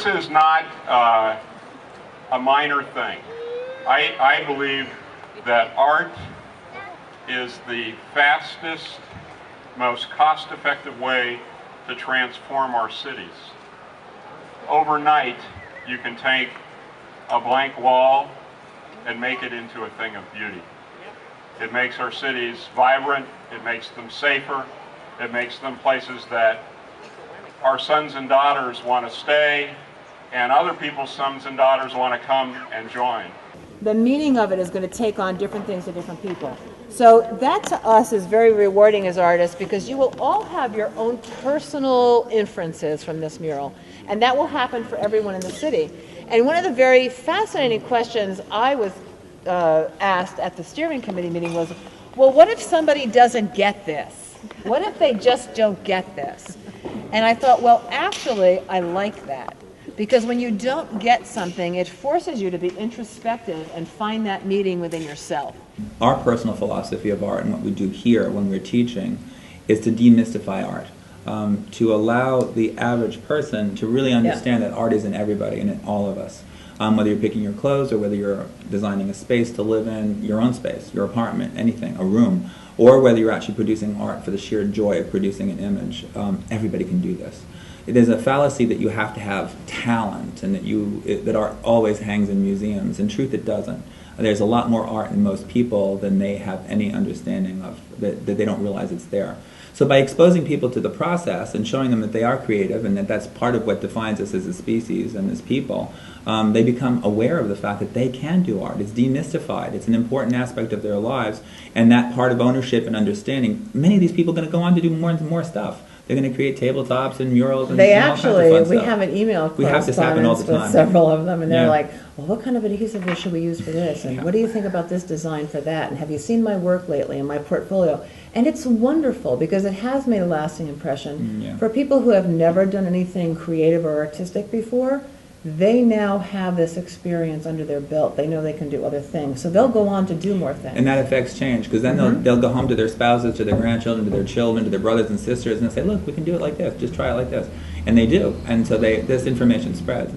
this is not a minor thing. I believe that art is the fastest, most cost-effective way to transform our cities. Overnight, you can take a blank wall and make it into a thing of beauty. It makes our cities vibrant, it makes them safer, it makes them places that our sons and daughters want to stay, and other people's sons and daughters want to come and join. The meaning of it is going to take on different things to different people. So that to us is very rewarding as artists, because you will all have your own personal inferences from this mural, and that will happen for everyone in the city. And one of the very fascinating questions I was asked at the steering committee meeting was, well, what if somebody doesn't get this? What if they just don't get this? And I thought, well, actually, I like that. Because when you don't get something, it forces you to be introspective and find that meaning within yourself. Our personal philosophy of art and what we do here when we're teaching is to demystify art. To allow the average person to really understand that art is in everybody and in all of us. Whether you're picking your clothes or whether you're designing a space to live in, your own space, your apartment, anything, a room, or whether you're actually producing art for the sheer joy of producing an image, everybody can do this. There's a fallacy that you have to have talent and that art always hangs in museums. In truth, it doesn't. There's a lot more art in most people than they have any understanding of, that they don't realize it's there. So by exposing people to the process and showing them that they are creative and that that's part of what defines us as a species and as people, they become aware of the fact that they can do art. It's demystified. It's an important aspect of their lives. And that part of ownership and understanding, many of these people are going to go on to do more and more stuff. They're going to create tabletops and murals and all kinds of fun stuff. We have an email correspondence with several of them, and they're like, well, what kind of adhesive should we use for this? And what do you think about this design for that? And have you seen my work lately in my portfolio? And it's wonderful because it has made a lasting impression. For people who have never done anything creative or artistic before, they now have this experience under their belt. They know they can do other things. So they'll go on to do more things. And that affects change, because then they'll go home to their spouses, to their grandchildren, to their children, to their brothers and sisters, and they'll say, look, we can do it like this. Just try it like this. And they do. And so this information spreads.